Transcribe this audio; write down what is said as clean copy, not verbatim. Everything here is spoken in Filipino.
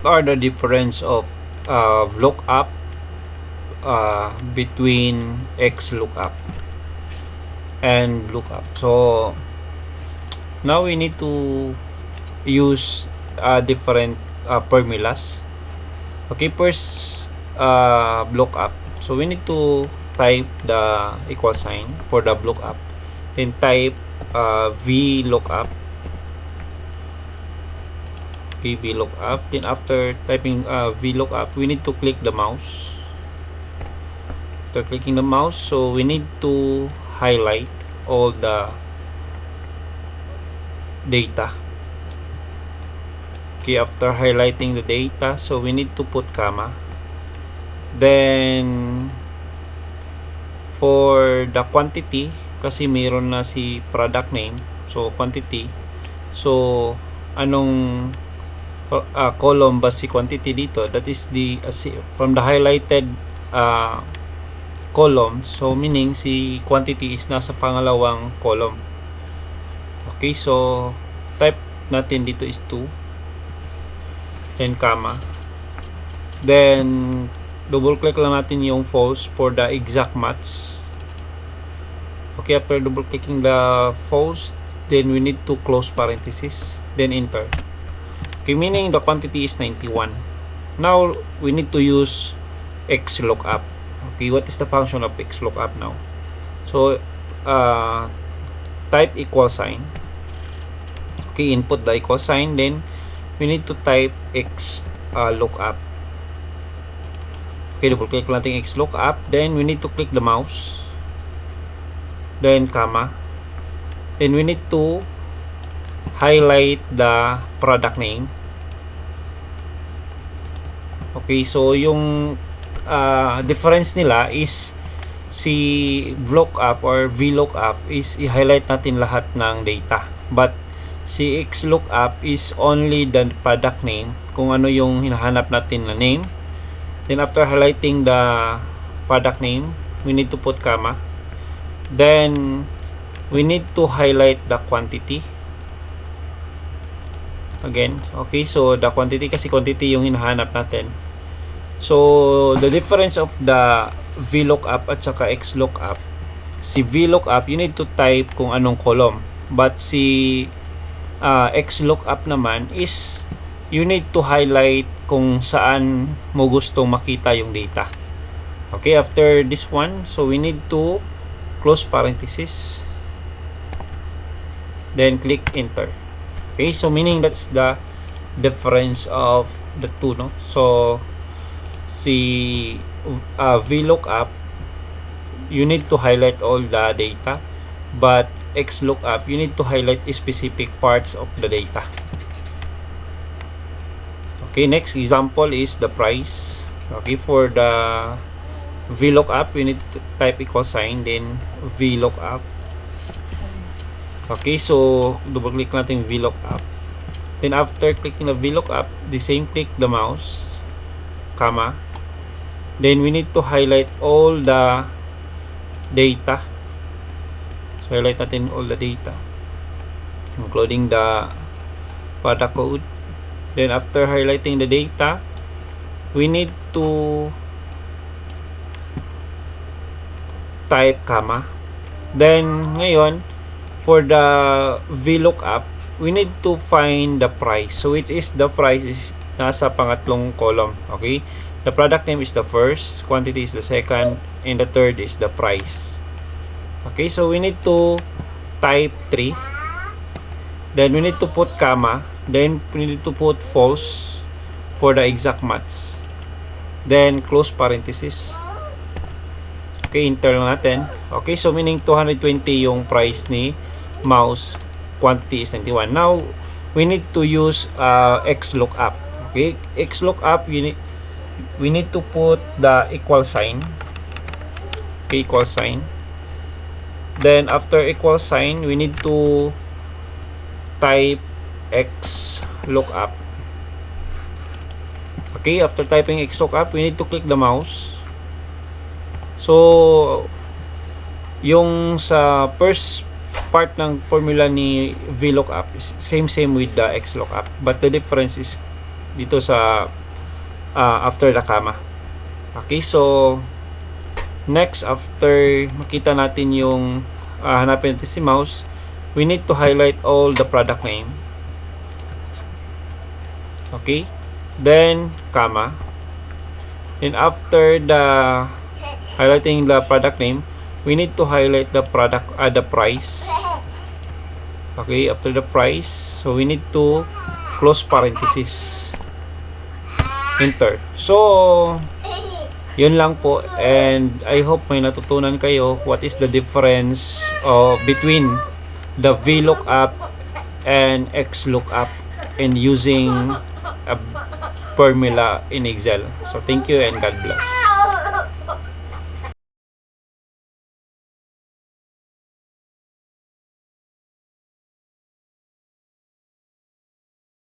What are the difference of lookup between XLOOKUP and VLOOKUP? So now we need to use different formulas. Okay, first lookup. So we need to type the equal sign for the lookup. Then type VLOOKUP. Okay, VLOOKUP. Then after typing VLOOKUP, we need to click the mouse. After clicking the mouse, so we need to highlight all the data. Okay, after highlighting the data, so we need to put comma. Then for the quantity, kasi mayroon na si product name, so quantity. So anong column ba si quantity dito? That is the from the highlighted column, so meaning si quantity is nasa pangalawang column. Okay, so type natin dito is 2, then comma, then double click lang natin yung false for the exact match. Okay, after double clicking the false, then we need to close parenthesis, then enter. Okay, meaning the quantity is 91. Now we need to use XLOOKUP. Okay, what is the function of XLOOKUP now? So type equal sign. Okay, input the equal sign, then we need to type XLOOKUP. Okay, double click natin XLOOKUP, then we need to click the mouse, then comma, then we need to highlight the product name. Okay, so yung difference nila is si VLOOKUP or VLOOKUP is i-highlight natin lahat ng data, but si XLOOKUP is only the product name, kung ano yung hinahanap natin na name. Then after highlighting the product name, we need to put comma, then we need to highlight the quantity again. Okay, so the quantity, kasi quantity yung hinahanap natin. So the difference of the VLOOKUP at saka XLOOKUP, si VLOOKUP you need to type kung anong column, but si XLOOKUP naman is you need to highlight kung saan mo gustong makita yung data. Okay, after this one, so we need to close parenthesis, then click enter. Okay, so meaning that's the difference of the two, no? So si VLOOKUP, you need to highlight all the data, but XLOOKUP, you need to highlight specific parts of the data. Okay, next example is the price. Okay, for the VLOOKUP, we need to type equal sign, then VLOOKUP. Okay, so double click natin VLOOKUP. Then after clicking the VLOOKUP, the same click the mouse, comma, then we need to highlight all the data. So highlight natin all the data, including the product code. Then after highlighting the data, we need to type comma. Then ngayon, for the VLOOKUP, we need to find the price. So which is the price is nasa pangatlong column. Okay, the product name is the first, quantity is the second, and the third is the price. Okay, so we need to type 3, then we need to put comma, then we need to put false for the exact match, then close parenthesis. Okay, enter lang natin. Okay, so meaning 220 yung price ni mouse, quantity is 91. Now we need to use XLOOKUP. Okay, XLOOKUP, we need to put the equal sign. Okay, equal sign. Then after equal sign, we need to type XLOOKUP. Okay, after typing XLOOKUP, we need to click the mouse. So yung sa first part ng formula ni VLOOKUP is same with the XLOOKUP, but the difference is dito sa after the comma. Okay, so next, after makita natin yung hanapin natin si mouse, we need to highlight all the product name. Okay, then comma, and after the highlighting the product name, we need to highlight the product the price. Okay, after the price, so we need to close parenthesis, enter. So yun lang po, and I hope may natutunan kayo what is the difference between the VLOOKUP and XLOOKUP and using a formula in Excel. So thank you and God bless.